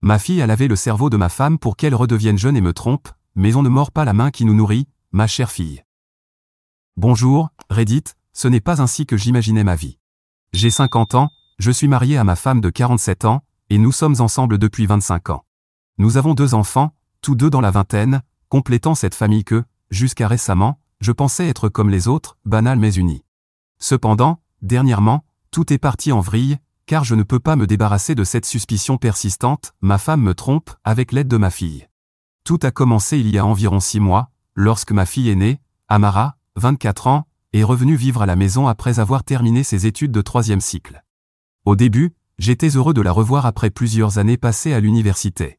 Ma fille a lavé le cerveau de ma femme pour qu'elle redevienne jeune et me trompe, mais on ne mord pas la main qui nous nourrit, ma chère fille. Bonjour, Reddit, ce n'est pas ainsi que j'imaginais ma vie. J'ai 50 ans, je suis marié à ma femme de 47 ans, et nous sommes ensemble depuis 25 ans. Nous avons 2 enfants, tous 2 dans la vingtaine, complétant cette famille que, jusqu'à récemment, je pensais être comme les autres, banale mais unie. Cependant, dernièrement, tout est parti en vrille, car je ne peux pas me débarrasser de cette suspicion persistante, ma femme me trompe, avec l'aide de ma fille. Tout a commencé il y a environ 6 mois, lorsque ma fille est née, Amara, 24 ans, est revenue vivre à la maison après avoir terminé ses études de 3e cycle. Au début, j'étais heureux de la revoir après plusieurs années passées à l'université.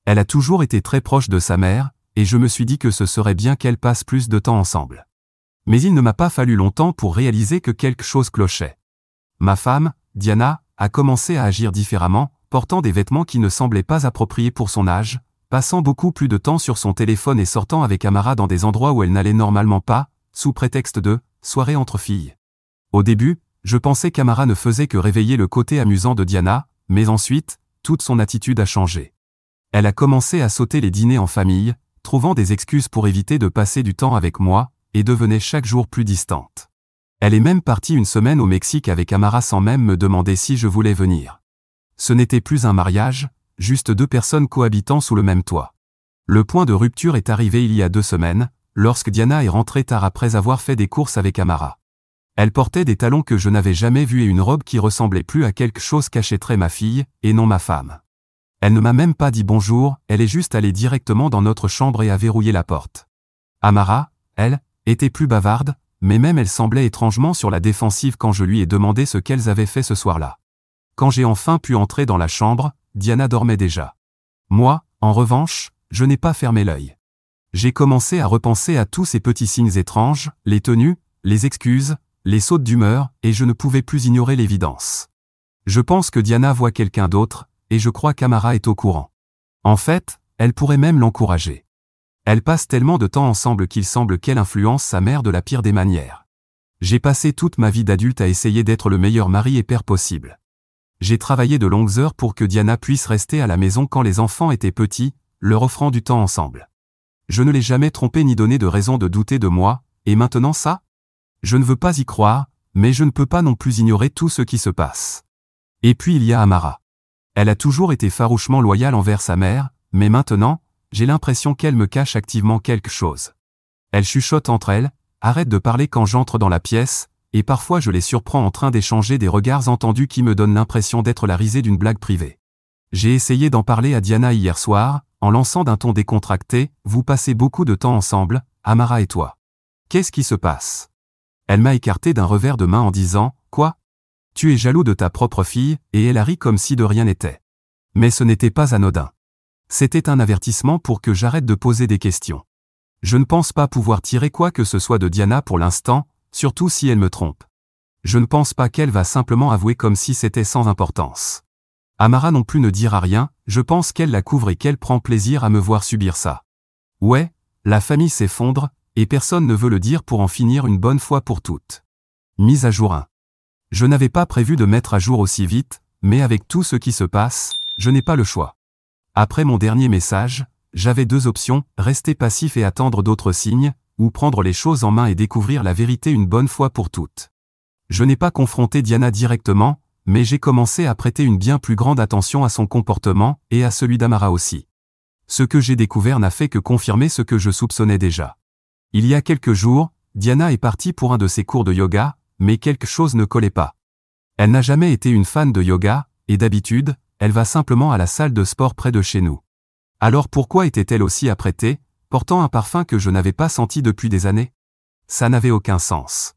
Elle a toujours été très proche de sa mère, et je me suis dit que ce serait bien qu'elle passe plus de temps ensemble. Mais il ne m'a pas fallu longtemps pour réaliser que quelque chose clochait. Ma femme, Diana, a commencé à agir différemment, portant des vêtements qui ne semblaient pas appropriés pour son âge, passant beaucoup plus de temps sur son téléphone et sortant avec Amara dans des endroits où elle n'allait normalement pas, sous prétexte de « soirée entre filles ». Au début, je pensais qu'Amara ne faisait que réveiller le côté amusant de Diana, mais ensuite, toute son attitude a changé. Elle a commencé à sauter les dîners en famille, trouvant des excuses pour éviter de passer du temps avec moi, et devenait chaque jour plus distante. Elle est même partie une semaine au Mexique avec Amara sans même me demander si je voulais venir. Ce n'était plus un mariage, juste 2 personnes cohabitant sous le même toit. Le point de rupture est arrivé il y a 2 semaines, lorsque Diana est rentrée tard après avoir fait des courses avec Amara. Elle portait des talons que je n'avais jamais vus et une robe qui ressemblait plus à quelque chose qu'achèterait ma fille, et non ma femme. Elle ne m'a même pas dit bonjour, elle est juste allée directement dans notre chambre et a verrouillé la porte. Amara, elle, était plus bavarde, mais même elle semblait étrangement sur la défensive quand je lui ai demandé ce qu'elles avaient fait ce soir-là. Quand j'ai enfin pu entrer dans la chambre, Diana dormait déjà. Moi, en revanche, je n'ai pas fermé l'œil. J'ai commencé à repenser à tous ces petits signes étranges, les tenues, les excuses, les sautes d'humeur, et je ne pouvais plus ignorer l'évidence. Je pense que Diana voit quelqu'un d'autre, et je crois qu'Amara est au courant. En fait, elle pourrait même l'encourager. Elle passe tellement de temps ensemble qu'il semble qu'elle influence sa mère de la pire des manières. J'ai passé toute ma vie d'adulte à essayer d'être le meilleur mari et père possible. J'ai travaillé de longues heures pour que Diana puisse rester à la maison quand les enfants étaient petits, leur offrant du temps ensemble. Je ne l'ai jamais trompée ni donné de raison de douter de moi, et maintenant ça ? Je ne veux pas y croire, mais je ne peux pas non plus ignorer tout ce qui se passe. Et puis il y a Amara. Elle a toujours été farouchement loyale envers sa mère, mais maintenant, j'ai l'impression qu'elle me cache activement quelque chose. Elle chuchote entre elles, arrête de parler quand j'entre dans la pièce, et parfois je les surprends en train d'échanger des regards entendus qui me donnent l'impression d'être la risée d'une blague privée. J'ai essayé d'en parler à Diana hier soir, en lançant d'un ton décontracté, « Vous passez beaucoup de temps ensemble, Amara et toi. Qu'est-ce qui se passe ?» Elle m'a écarté d'un revers de main en disant, « Quoi ? Tu es jaloux de ta propre fille ?» et elle a ri comme si de rien n'était. Mais ce n'était pas anodin. C'était un avertissement pour que j'arrête de poser des questions. Je ne pense pas pouvoir tirer quoi que ce soit de Diana pour l'instant, surtout si elle me trompe. Je ne pense pas qu'elle va simplement avouer comme si c'était sans importance. Amara non plus ne dira rien, je pense qu'elle la couvre et qu'elle prend plaisir à me voir subir ça. Ouais, la famille s'effondre, et personne ne veut le dire pour en finir une bonne fois pour toutes. Mise à jour 1. Je n'avais pas prévu de mettre à jour aussi vite, mais avec tout ce qui se passe, je n'ai pas le choix. Après mon dernier message, j'avais 2 options, rester passif et attendre d'autres signes, ou prendre les choses en main et découvrir la vérité une bonne fois pour toutes. Je n'ai pas confronté Diana directement, mais j'ai commencé à prêter une bien plus grande attention à son comportement, et à celui d'Amara aussi. Ce que j'ai découvert n'a fait que confirmer ce que je soupçonnais déjà. Il y a quelques jours, Diana est partie pour un de ses cours de yoga, mais quelque chose ne collait pas. Elle n'a jamais été une fan de yoga, et d'habitude, elle va simplement à la salle de sport près de chez nous. Alors pourquoi était-elle aussi apprêtée, portant un parfum que je n'avais pas senti depuis des années ? Ça n'avait aucun sens.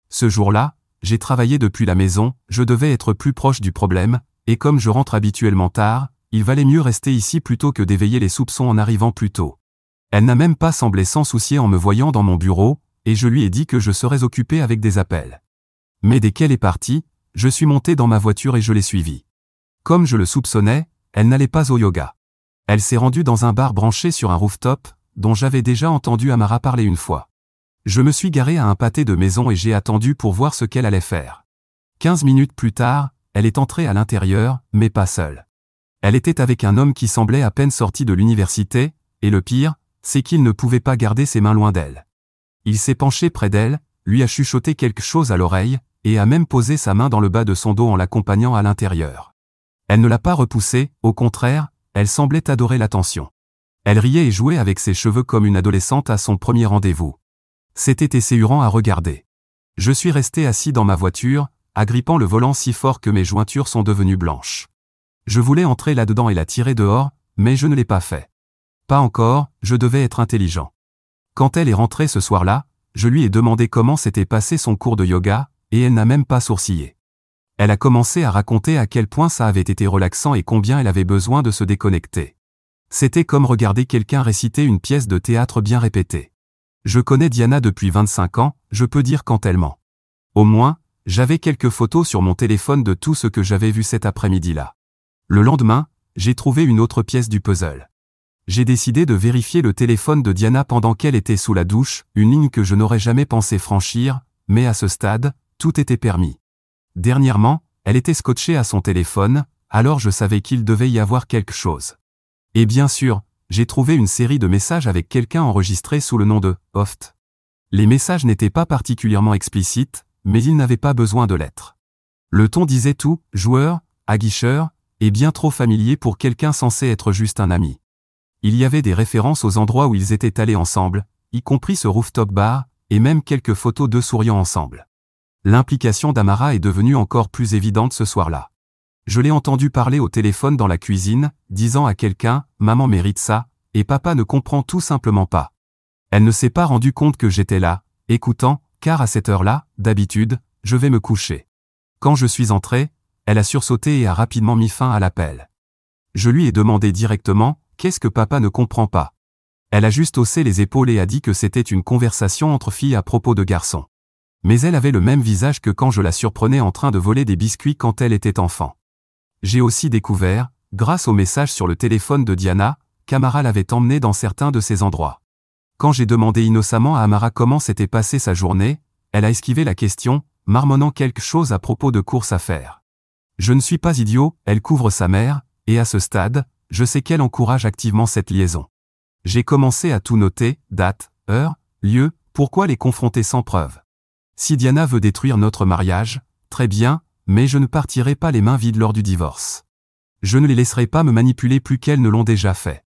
Ce jour-là, j'ai travaillé depuis la maison, je devais être plus proche du problème, et comme je rentre habituellement tard, il valait mieux rester ici plutôt que d'éveiller les soupçons en arrivant plus tôt. Elle n'a même pas semblé s'en soucier en me voyant dans mon bureau, et je lui ai dit que je serais occupé avec des appels. Mais dès qu'elle est partie, je suis monté dans ma voiture et je l'ai suivie. Comme je le soupçonnais, elle n'allait pas au yoga. Elle s'est rendue dans un bar branché sur un rooftop, dont j'avais déjà entendu Amara parler une fois. Je me suis garé à un pâté de maison et j'ai attendu pour voir ce qu'elle allait faire. 15 minutes plus tard, elle est entrée à l'intérieur, mais pas seule. Elle était avec un homme qui semblait à peine sorti de l'université, et le pire, c'est qu'il ne pouvait pas garder ses mains loin d'elle. Il s'est penché près d'elle, lui a chuchoté quelque chose à l'oreille, et a même posé sa main dans le bas de son dos en l'accompagnant à l'intérieur. Elle ne l'a pas repoussé, au contraire, elle semblait adorer l'attention. Elle riait et jouait avec ses cheveux comme une adolescente à son premier rendez-vous. C'était esséurant à regarder. Je suis resté assis dans ma voiture, agrippant le volant si fort que mes jointures sont devenues blanches. Je voulais entrer là-dedans et la tirer dehors, mais je ne l'ai pas fait. Pas encore, je devais être intelligent. Quand elle est rentrée ce soir-là, je lui ai demandé comment s'était passé son cours de yoga, et elle n'a même pas sourcillé. Elle a commencé à raconter à quel point ça avait été relaxant et combien elle avait besoin de se déconnecter. C'était comme regarder quelqu'un réciter une pièce de théâtre bien répétée. Je connais Diana depuis 25 ans, je peux dire quand elle ment. Au moins, j'avais quelques photos sur mon téléphone de tout ce que j'avais vu cet après-midi-là. Le lendemain, j'ai trouvé une autre pièce du puzzle. J'ai décidé de vérifier le téléphone de Diana pendant qu'elle était sous la douche, une ligne que je n'aurais jamais pensé franchir, mais à ce stade, tout était permis. Dernièrement, elle était scotchée à son téléphone, alors je savais qu'il devait y avoir quelque chose. Et bien sûr, j'ai trouvé une série de messages avec quelqu'un enregistré sous le nom de « Oft ». Les messages n'étaient pas particulièrement explicites, mais ils n'avaient pas besoin de l'être. Le ton disait tout, joueur, aguicheur, et bien trop familier pour quelqu'un censé être juste un ami. Il y avait des références aux endroits où ils étaient allés ensemble, y compris ce rooftop bar, et même quelques photos d'eux souriant ensemble. L'implication d'Amara est devenue encore plus évidente ce soir-là. Je l'ai entendu parler au téléphone dans la cuisine, disant à quelqu'un « Maman mérite ça », et papa ne comprend tout simplement pas. Elle ne s'est pas rendue compte que j'étais là, écoutant, car à cette heure-là, d'habitude, je vais me coucher. Quand je suis entré, elle a sursauté et a rapidement mis fin à l'appel. Je lui ai demandé directement « Qu'est-ce que papa ne comprend pas ?» Elle a juste haussé les épaules et a dit que c'était une conversation entre filles à propos de garçons. Mais elle avait le même visage que quand je la surprenais en train de voler des biscuits quand elle était enfant. J'ai aussi découvert, grâce au message sur le téléphone de Diana, qu'Amara l'avait emmenée dans certains de ces endroits. Quand j'ai demandé innocemment à Amara comment s'était passée sa journée, elle a esquivé la question, marmonnant quelque chose à propos de courses à faire. Je ne suis pas idiot, elle couvre sa mère, et à ce stade, je sais qu'elle encourage activement cette liaison. J'ai commencé à tout noter, date, heure, lieu, pourquoi les confronter sans preuve. Si Diana veut détruire notre mariage, très bien, mais je ne partirai pas les mains vides lors du divorce. Je ne les laisserai pas me manipuler plus qu'elles ne l'ont déjà fait.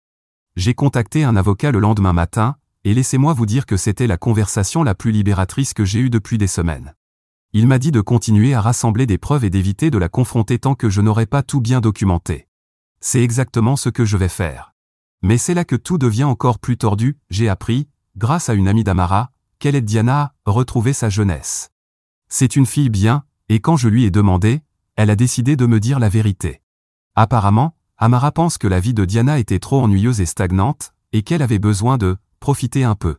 J'ai contacté un avocat le lendemain matin, et laissez-moi vous dire que c'était la conversation la plus libératrice que j'ai eue depuis des semaines. Il m'a dit de continuer à rassembler des preuves et d'éviter de la confronter tant que je n'aurai pas tout bien documenté. C'est exactement ce que je vais faire. Mais c'est là que tout devient encore plus tordu, j'ai appris, grâce à une amie d'Amara, qu'elle aide Diana à retrouver sa jeunesse. C'est une fille bien, et quand je lui ai demandé, elle a décidé de me dire la vérité. Apparemment, Amara pense que la vie de Diana était trop ennuyeuse et stagnante, et qu'elle avait besoin de profiter un peu.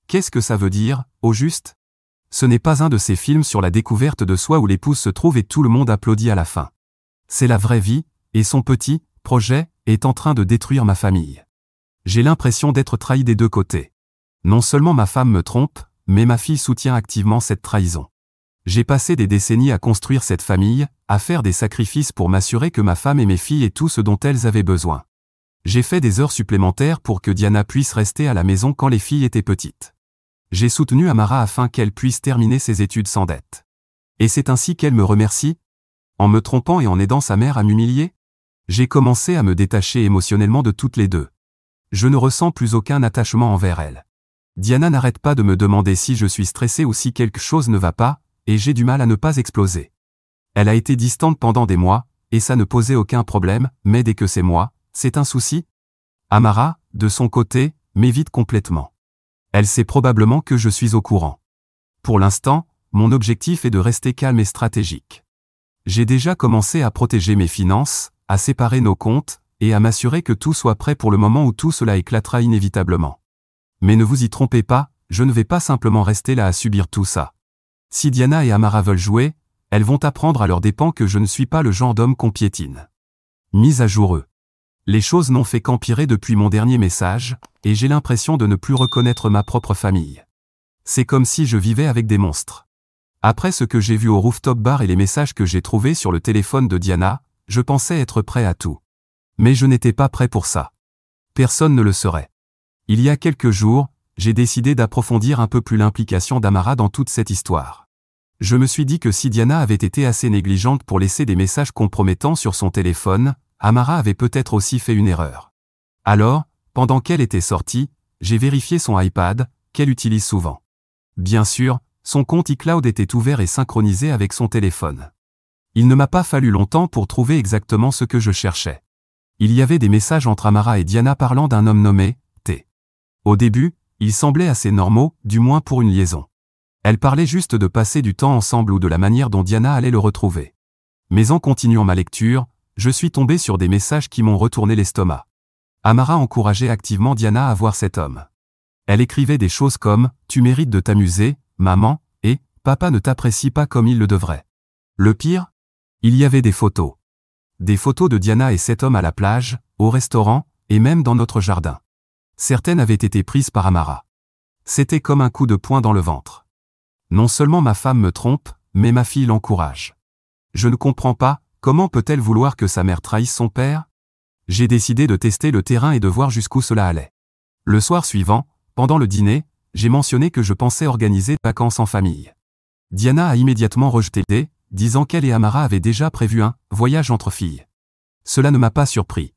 Qu'est-ce que ça veut dire, au juste? Ce n'est pas un de ces films sur la découverte de soi où l'épouse se trouve et tout le monde applaudit à la fin. C'est la vraie vie, et son petit projet est en train de détruire ma famille. J'ai l'impression d'être trahi des deux côtés. Non seulement ma femme me trompe, mais ma fille soutient activement cette trahison. J'ai passé des décennies à construire cette famille, à faire des sacrifices pour m'assurer que ma femme et mes filles aient tout ce dont elles avaient besoin. J'ai fait des heures supplémentaires pour que Diana puisse rester à la maison quand les filles étaient petites. J'ai soutenu Amara afin qu'elle puisse terminer ses études sans dette. Et c'est ainsi qu'elle me remercie? En me trompant et en aidant sa mère à m'humilier? J'ai commencé à me détacher émotionnellement de toutes les deux. Je ne ressens plus aucun attachement envers elle. Diana n'arrête pas de me demander si je suis stressé ou si quelque chose ne va pas, et j'ai du mal à ne pas exploser. Elle a été distante pendant des mois, et ça ne posait aucun problème, mais dès que c'est moi, c'est un souci? Amara, de son côté, m'évite complètement. Elle sait probablement que je suis au courant. Pour l'instant, mon objectif est de rester calme et stratégique. J'ai déjà commencé à protéger mes finances, à séparer nos comptes, et à m'assurer que tout soit prêt pour le moment où tout cela éclatera inévitablement. Mais ne vous y trompez pas, je ne vais pas simplement rester là à subir tout ça. Si Diana et Amara veulent jouer, elles vont apprendre à leurs dépens que je ne suis pas le genre d'homme qu'on piétine. Mise à jour eux. Les choses n'ont fait qu'empirer depuis mon dernier message, et j'ai l'impression de ne plus reconnaître ma propre famille. C'est comme si je vivais avec des monstres. Après ce que j'ai vu au rooftop bar et les messages que j'ai trouvés sur le téléphone de Diana, je pensais être prêt à tout. Mais je n'étais pas prêt pour ça. Personne ne le serait. Il y a quelques jours, j'ai décidé d'approfondir un peu plus l'implication d'Amara dans toute cette histoire. Je me suis dit que si Diana avait été assez négligente pour laisser des messages compromettants sur son téléphone, Amara avait peut-être aussi fait une erreur. Alors, pendant qu'elle était sortie, j'ai vérifié son iPad, qu'elle utilise souvent. Bien sûr, son compte iCloud était ouvert et synchronisé avec son téléphone. Il ne m'a pas fallu longtemps pour trouver exactement ce que je cherchais. Il y avait des messages entre Amara et Diana parlant d'un homme nommé T. Au début, ils semblaient assez normaux, du moins pour une liaison. Elle parlait juste de passer du temps ensemble ou de la manière dont Diana allait le retrouver. Mais en continuant ma lecture, je suis tombé sur des messages qui m'ont retourné l'estomac. Amara encourageait activement Diana à voir cet homme. Elle écrivait des choses comme « Tu mérites de t'amuser, maman » et « Papa ne t'apprécie pas comme il le devrait ». Le pire ? Il y avait des photos. Des photos de Diana et cet homme à la plage, au restaurant, et même dans notre jardin. Certaines avaient été prises par Amara. C'était comme un coup de poing dans le ventre. Non seulement ma femme me trompe, mais ma fille l'encourage. Je ne comprends pas, comment peut-elle vouloir que sa mère trahisse son père ? J'ai décidé de tester le terrain et de voir jusqu'où cela allait. Le soir suivant, pendant le dîner, j'ai mentionné que je pensais organiser des vacances en famille. Diana a immédiatement rejeté l'idée, disant qu'elle et Amara avaient déjà prévu un voyage entre filles. Cela ne m'a pas surpris.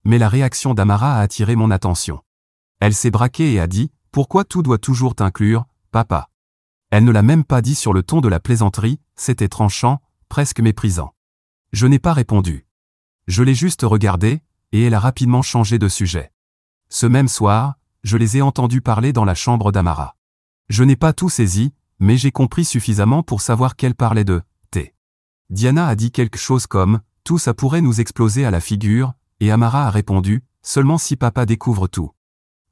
Mais la réaction d'Amara a attiré mon attention. Elle s'est braquée et a dit « Pourquoi tout doit toujours t'inclure, papa ?» Elle ne l'a même pas dit sur le ton de la plaisanterie, c'était tranchant, presque méprisant. Je n'ai pas répondu. Je l'ai juste regardée, et elle a rapidement changé de sujet. Ce même soir, je les ai entendus parler dans la chambre d'Amara. Je n'ai pas tout saisi, mais j'ai compris suffisamment pour savoir qu'elle parlait de T. Diana a dit quelque chose comme « Tout ça pourrait nous exploser à la figure », et Amara a répondu « Seulement si papa découvre tout ».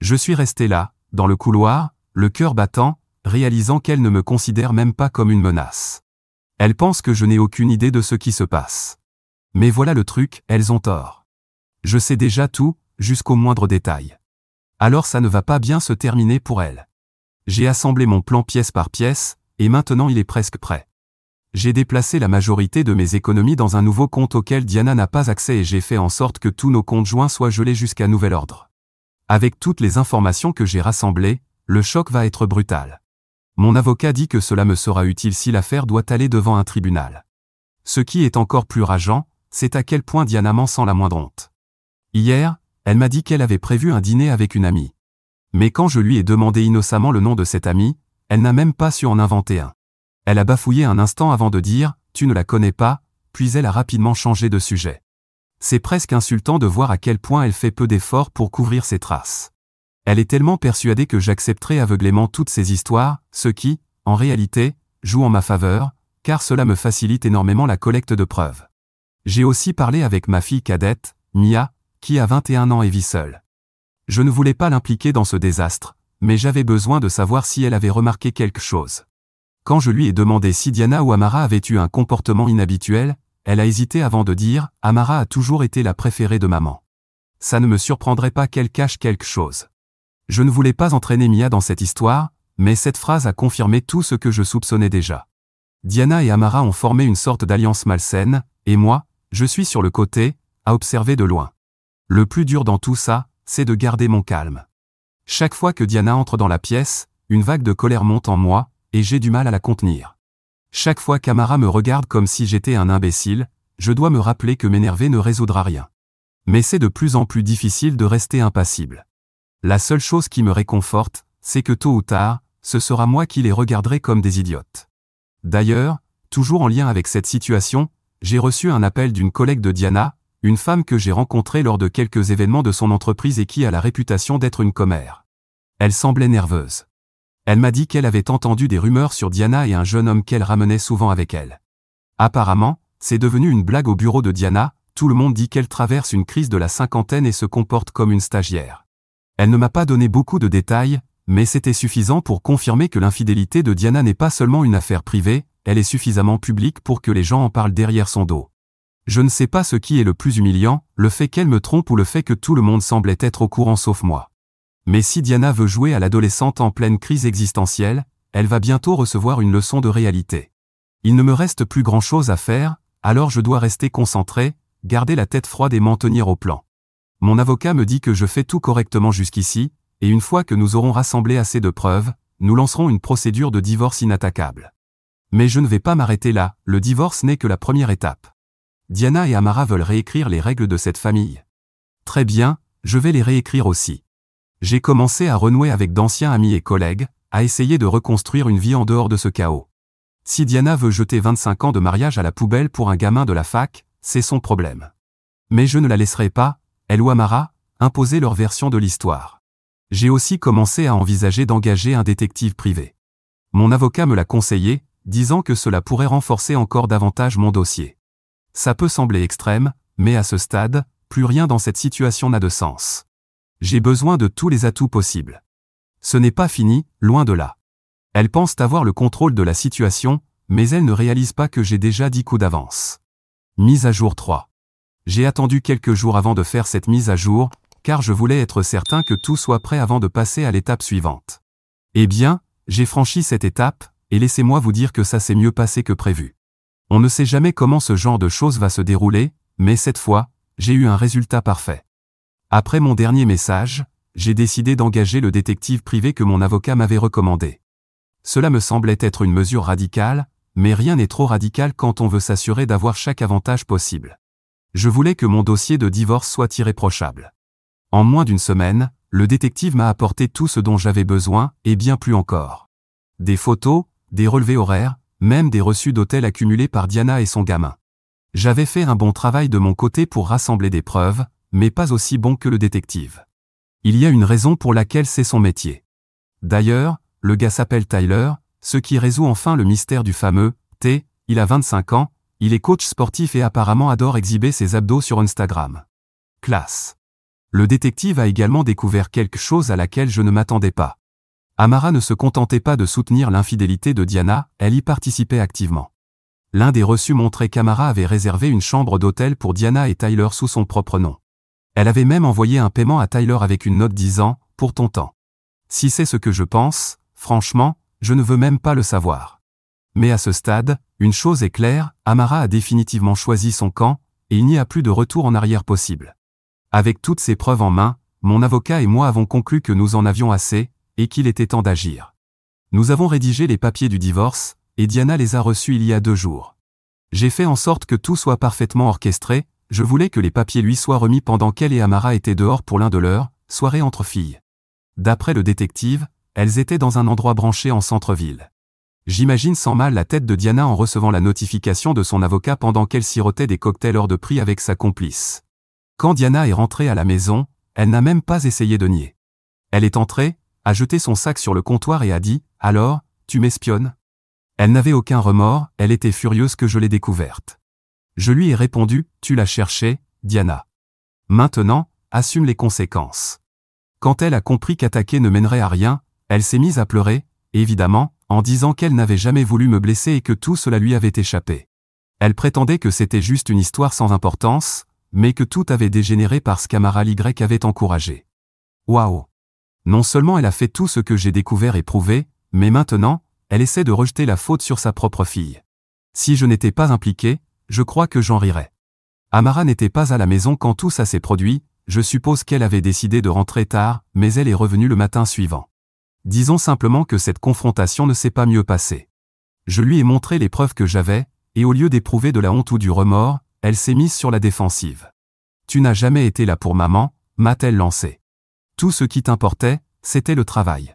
Je suis resté là, dans le couloir, le cœur battant, réalisant qu'elle ne me considère même pas comme une menace. Elle pense que je n'ai aucune idée de ce qui se passe. Mais voilà le truc, elles ont tort. Je sais déjà tout, jusqu'au moindre détail. Alors ça ne va pas bien se terminer pour elle. J'ai assemblé mon plan pièce par pièce, et maintenant il est presque prêt. J'ai déplacé la majorité de mes économies dans un nouveau compte auquel Diana n'a pas accès et j'ai fait en sorte que tous nos comptes joints soient gelés jusqu'à nouvel ordre. Avec toutes les informations que j'ai rassemblées, le choc va être brutal. Mon avocat dit que cela me sera utile si l'affaire doit aller devant un tribunal. Ce qui est encore plus rageant, c'est à quel point Diana ment sans la moindre honte. Hier, elle m'a dit qu'elle avait prévu un dîner avec une amie. Mais quand je lui ai demandé innocemment le nom de cette amie, elle n'a même pas su en inventer un. Elle a bafouillé un instant avant de dire « Tu ne la connais pas », puis elle a rapidement changé de sujet. C'est presque insultant de voir à quel point elle fait peu d'efforts pour couvrir ses traces. Elle est tellement persuadée que j'accepterai aveuglément toutes ces histoires, ce qui, en réalité, joue en ma faveur, car cela me facilite énormément la collecte de preuves. J'ai aussi parlé avec ma fille cadette, Mia, qui a 21 ans et vit seule. Je ne voulais pas l'impliquer dans ce désastre, mais j'avais besoin de savoir si elle avait remarqué quelque chose. Quand je lui ai demandé si Diana ou Amara avaient eu un comportement inhabituel, elle a hésité avant de dire « Amara a toujours été la préférée de maman. » Ça ne me surprendrait pas qu'elle cache quelque chose. Je ne voulais pas entraîner Mia dans cette histoire, mais cette phrase a confirmé tout ce que je soupçonnais déjà. Diana et Amara ont formé une sorte d'alliance malsaine, et moi, je suis sur le côté, à observer de loin. Le plus dur dans tout ça, c'est de garder mon calme. Chaque fois que Diana entre dans la pièce, une vague de colère monte en moi, et j'ai du mal à la contenir. Chaque fois qu'Amara me regarde comme si j'étais un imbécile, je dois me rappeler que m'énerver ne résoudra rien. Mais c'est de plus en plus difficile de rester impassible. La seule chose qui me réconforte, c'est que tôt ou tard, ce sera moi qui les regarderai comme des idiotes. D'ailleurs, toujours en lien avec cette situation, j'ai reçu un appel d'une collègue de Diana, une femme que j'ai rencontrée lors de quelques événements de son entreprise et qui a la réputation d'être une commère. Elle semblait nerveuse. Elle m'a dit qu'elle avait entendu des rumeurs sur Diana et un jeune homme qu'elle ramenait souvent avec elle. Apparemment, c'est devenu une blague au bureau de Diana, tout le monde dit qu'elle traverse une crise de la cinquantaine et se comporte comme une stagiaire. Elle ne m'a pas donné beaucoup de détails, mais c'était suffisant pour confirmer que l'infidélité de Diana n'est pas seulement une affaire privée, elle est suffisamment publique pour que les gens en parlent derrière son dos. Je ne sais pas ce qui est le plus humiliant, le fait qu'elle me trompe ou le fait que tout le monde semblait être au courant sauf moi. Mais si Diana veut jouer à l'adolescente en pleine crise existentielle, elle va bientôt recevoir une leçon de réalité. Il ne me reste plus grand-chose à faire, alors je dois rester concentré, garder la tête froide et m'en tenir au plan. Mon avocat me dit que je fais tout correctement jusqu'ici, et une fois que nous aurons rassemblé assez de preuves, nous lancerons une procédure de divorce inattaquable. Mais je ne vais pas m'arrêter là, le divorce n'est que la première étape. Diana et Amara veulent réécrire les règles de cette famille. Très bien, je vais les réécrire aussi. J'ai commencé à renouer avec d'anciens amis et collègues, à essayer de reconstruire une vie en dehors de ce chaos. Si Diana veut jeter 25 ans de mariage à la poubelle pour un gamin de la fac, c'est son problème. Mais je ne la laisserai pas, elle ou Amara, imposer leur version de l'histoire. J'ai aussi commencé à envisager d'engager un détective privé. Mon avocat me l'a conseillé, disant que cela pourrait renforcer encore davantage mon dossier. Ça peut sembler extrême, mais à ce stade, plus rien dans cette situation n'a de sens. J'ai besoin de tous les atouts possibles. Ce n'est pas fini, loin de là. Elles pensent avoir le contrôle de la situation, mais elles ne réalisent pas que j'ai déjà 10 coups d'avance. Mise à jour 3. J'ai attendu quelques jours avant de faire cette mise à jour, car je voulais être certain que tout soit prêt avant de passer à l'étape suivante. Eh bien, j'ai franchi cette étape, et laissez-moi vous dire que ça s'est mieux passé que prévu. On ne sait jamais comment ce genre de choses va se dérouler, mais cette fois, j'ai eu un résultat parfait. Après mon dernier message, j'ai décidé d'engager le détective privé que mon avocat m'avait recommandé. Cela me semblait être une mesure radicale, mais rien n'est trop radical quand on veut s'assurer d'avoir chaque avantage possible. Je voulais que mon dossier de divorce soit irréprochable. En moins d'une semaine, le détective m'a apporté tout ce dont j'avais besoin, et bien plus encore. Des photos, des relevés horaires, même des reçus d'hôtel accumulés par Diana et son gamin. J'avais fait un bon travail de mon côté pour rassembler des preuves, mais pas aussi bon que le détective. Il y a une raison pour laquelle c'est son métier. D'ailleurs, le gars s'appelle Tyler, ce qui résout enfin le mystère du fameux T. Il a 25 ans, il est coach sportif et apparemment adore exhiber ses abdos sur Instagram. Classe. Le détective a également découvert quelque chose à laquelle je ne m'attendais pas. Amara ne se contentait pas de soutenir l'infidélité de Diana, elle y participait activement. L'un des reçus montrait qu'Amara avait réservé une chambre d'hôtel pour Diana et Tyler sous son propre nom. Elle avait même envoyé un paiement à Tyler avec une note disant « Pour ton temps ». Si c'est ce que je pense, franchement, je ne veux même pas le savoir. Mais à ce stade, une chose est claire, Amara a définitivement choisi son camp, et il n'y a plus de retour en arrière possible. Avec toutes ces preuves en main, mon avocat et moi avons conclu que nous en avions assez, et qu'il était temps d'agir. Nous avons rédigé les papiers du divorce, et Diana les a reçus il y a 2 jours. J'ai fait en sorte que tout soit parfaitement orchestré, je voulais que les papiers lui soient remis pendant qu'elle et Amara étaient dehors pour l'un de leurs soirées entre filles. D'après le détective, elles étaient dans un endroit branché en centre-ville. J'imagine sans mal la tête de Diana en recevant la notification de son avocat pendant qu'elle sirotait des cocktails hors de prix avec sa complice. Quand Diana est rentrée à la maison, elle n'a même pas essayé de nier. Elle est entrée, a jeté son sac sur le comptoir et a dit « Alors, tu m'espionnes ?» Elle n'avait aucun remords, elle était furieuse que je l'ai découverte. Je lui ai répondu « Tu l'as cherché, Diana. Maintenant, assume les conséquences. » Quand elle a compris qu'attaquer ne mènerait à rien, elle s'est mise à pleurer, évidemment, en disant qu'elle n'avait jamais voulu me blesser et que tout cela lui avait échappé. Elle prétendait que c'était juste une histoire sans importance, mais que tout avait dégénéré parce qu'Amara Y avait encouragé. Waouh! Non seulement elle a fait tout ce que j'ai découvert et prouvé, mais maintenant, elle essaie de rejeter la faute sur sa propre fille. Si je n'étais pas impliqué, je crois que j'en rirais. Amara n'était pas à la maison quand tout ça s'est produit, je suppose qu'elle avait décidé de rentrer tard, mais elle est revenue le matin suivant. Disons simplement que cette confrontation ne s'est pas mieux passée. Je lui ai montré les preuves que j'avais, et au lieu d'éprouver de la honte ou du remords, elle s'est mise sur la défensive. « Tu n'as jamais été là pour maman », m'a-t-elle lancé. Tout ce qui t'importait, c'était le travail.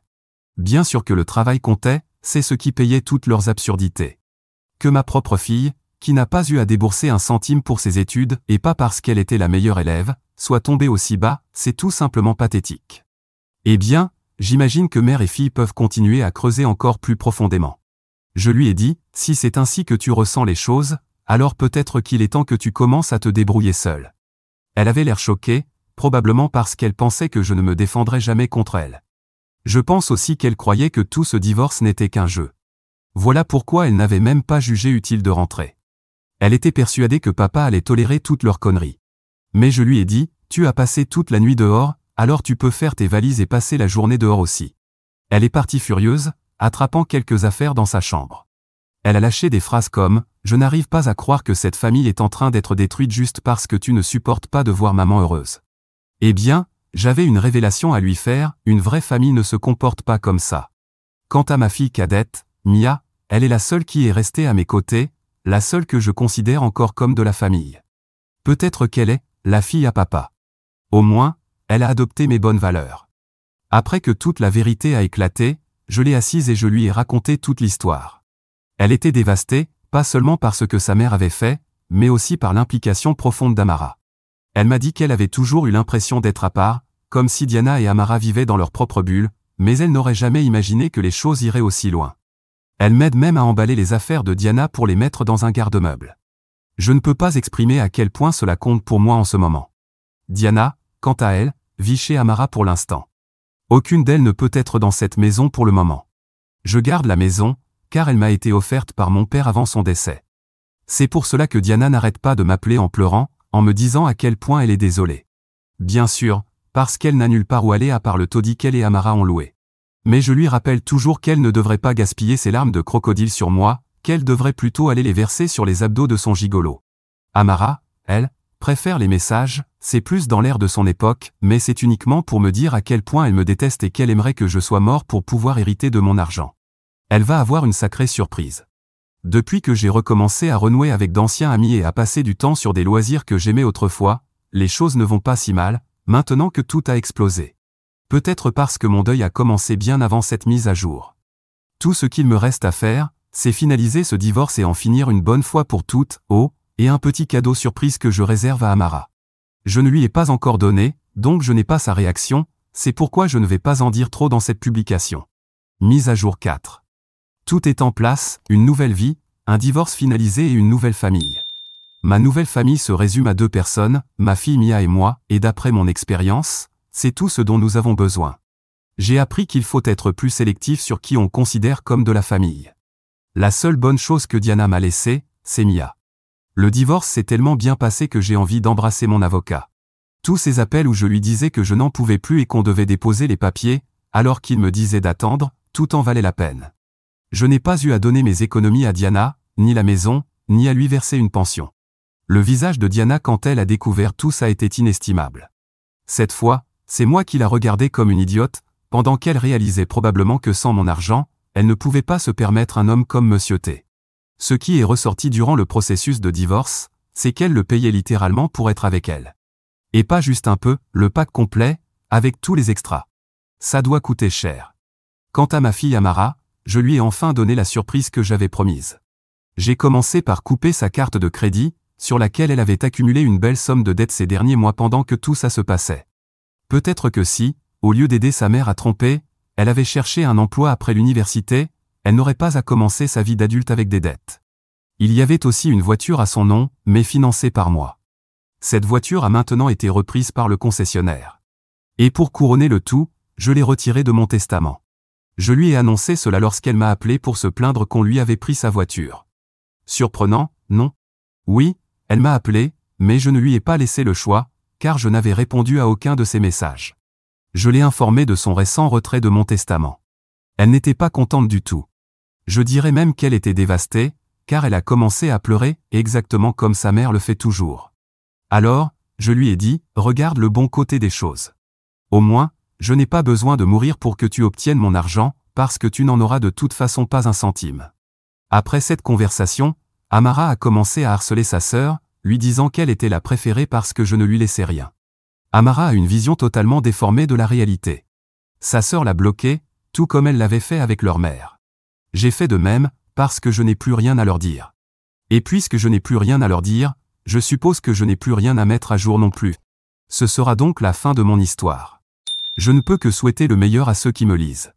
Bien sûr que le travail comptait, c'est ce qui payait toutes leurs absurdités. Que ma propre fille, qui n'a pas eu à débourser un centime pour ses études, et pas parce qu'elle était la meilleure élève, soit tombée aussi bas, c'est tout simplement pathétique. Eh bien, j'imagine que mère et fille peuvent continuer à creuser encore plus profondément. Je lui ai dit, si c'est ainsi que tu ressens les choses, alors peut-être qu'il est temps que tu commences à te débrouiller seule. Elle avait l'air choquée, probablement parce qu'elle pensait que je ne me défendrais jamais contre elle. Je pense aussi qu'elle croyait que tout ce divorce n'était qu'un jeu. Voilà pourquoi elle n'avait même pas jugé utile de rentrer. Elle était persuadée que papa allait tolérer toutes leurs conneries. Mais je lui ai dit, tu as passé toute la nuit dehors, alors tu peux faire tes valises et passer la journée dehors aussi. Elle est partie furieuse, attrapant quelques affaires dans sa chambre. Elle a lâché des phrases comme « Je n'arrive pas à croire que cette famille est en train d'être détruite juste parce que tu ne supportes pas de voir maman heureuse. » Eh bien, j'avais une révélation à lui faire, une vraie famille ne se comporte pas comme ça. Quant à ma fille cadette, Mia, elle est la seule qui est restée à mes côtés, la seule que je considère encore comme de la famille. Peut-être qu'elle est la fille à papa. Au moins, elle a adopté mes bonnes valeurs. Après que toute la vérité a éclaté, je l'ai assise et je lui ai raconté toute l'histoire. Elle était dévastée, pas seulement par ce que sa mère avait fait, mais aussi par l'implication profonde d'Amara. Elle m'a dit qu'elle avait toujours eu l'impression d'être à part, comme si Diana et Amara vivaient dans leur propre bulle, mais elle n'aurait jamais imaginé que les choses iraient aussi loin. Elle m'aide même à emballer les affaires de Diana pour les mettre dans un garde-meuble. Je ne peux pas exprimer à quel point cela compte pour moi en ce moment. Diana, quant à elle, vit chez Amara pour l'instant. Aucune d'elles ne peut être dans cette maison pour le moment. Je garde la maison, car elle m'a été offerte par mon père avant son décès. C'est pour cela que Diana n'arrête pas de m'appeler en pleurant, en me disant à quel point elle est désolée. Bien sûr, parce qu'elle n'a nulle part où aller à part le taudis qu'elle et Amara ont loué. Mais je lui rappelle toujours qu'elle ne devrait pas gaspiller ses larmes de crocodile sur moi, qu'elle devrait plutôt aller les verser sur les abdos de son gigolo. Amara, elle, préfère les messages, c'est plus dans l'air de son époque, mais c'est uniquement pour me dire à quel point elle me déteste et qu'elle aimerait que je sois mort pour pouvoir hériter de mon argent. Elle va avoir une sacrée surprise. Depuis que j'ai recommencé à renouer avec d'anciens amis et à passer du temps sur des loisirs que j'aimais autrefois, les choses ne vont pas si mal, maintenant que tout a explosé. Peut-être parce que mon deuil a commencé bien avant cette mise à jour. Tout ce qu'il me reste à faire, c'est finaliser ce divorce et en finir une bonne fois pour toutes, et un petit cadeau surprise que je réserve à Amara. Je ne lui ai pas encore donné, donc je n'ai pas sa réaction, c'est pourquoi je ne vais pas en dire trop dans cette publication. Mise à jour 4. Tout est en place, une nouvelle vie, un divorce finalisé et une nouvelle famille. Ma nouvelle famille se résume à 2 personnes, ma fille Mia et moi, et d'après mon expérience, c'est tout ce dont nous avons besoin. J'ai appris qu'il faut être plus sélectif sur qui on considère comme de la famille. La seule bonne chose que Diana m'a laissée, c'est Mia. Le divorce s'est tellement bien passé que j'ai envie d'embrasser mon avocat. Tous ces appels où je lui disais que je n'en pouvais plus et qu'on devait déposer les papiers, alors qu'il me disait d'attendre, tout en valait la peine. Je n'ai pas eu à donner mes économies à Diana, ni la maison, ni à lui verser une pension. Le visage de Diana quand elle a découvert tout ça était inestimable. Cette fois, c'est moi qui la regardais comme une idiote, pendant qu'elle réalisait probablement que sans mon argent, elle ne pouvait pas se permettre un homme comme Monsieur T. Ce qui est ressorti durant le processus de divorce, c'est qu'elle le payait littéralement pour être avec elle. Et pas juste un peu, le pack complet, avec tous les extras. Ça doit coûter cher. Quant à ma fille Amara, je lui ai enfin donné la surprise que j'avais promise. J'ai commencé par couper sa carte de crédit, sur laquelle elle avait accumulé une belle somme de dettes ces derniers mois pendant que tout ça se passait. Peut-être que si, au lieu d'aider sa mère à tromper, elle avait cherché un emploi après l'université, elle n'aurait pas à commencer sa vie d'adulte avec des dettes. Il y avait aussi une voiture à son nom, mais financée par moi. Cette voiture a maintenant été reprise par le concessionnaire. Et pour couronner le tout, je l'ai retirée de mon testament. Je lui ai annoncé cela lorsqu'elle m'a appelé pour se plaindre qu'on lui avait pris sa voiture. Surprenant, non? Oui, elle m'a appelé, mais je ne lui ai pas laissé le choix, car je n'avais répondu à aucun de ses messages. Je l'ai informée de son récent retrait de mon testament. Elle n'était pas contente du tout. Je dirais même qu'elle était dévastée, car elle a commencé à pleurer, exactement comme sa mère le fait toujours. Alors, je lui ai dit, regarde le bon côté des choses. Au moins, je n'ai pas besoin de mourir pour que tu obtiennes mon argent, parce que tu n'en auras de toute façon pas un centime. Après cette conversation, Amara a commencé à harceler sa sœur, lui disant qu'elle était la préférée parce que je ne lui laissais rien. Amara a une vision totalement déformée de la réalité. Sa sœur l'a bloquée, tout comme elle l'avait fait avec leur mère. J'ai fait de même, parce que je n'ai plus rien à leur dire. Et puisque je n'ai plus rien à leur dire, je suppose que je n'ai plus rien à mettre à jour non plus. Ce sera donc la fin de mon histoire. Je ne peux que souhaiter le meilleur à ceux qui me lisent.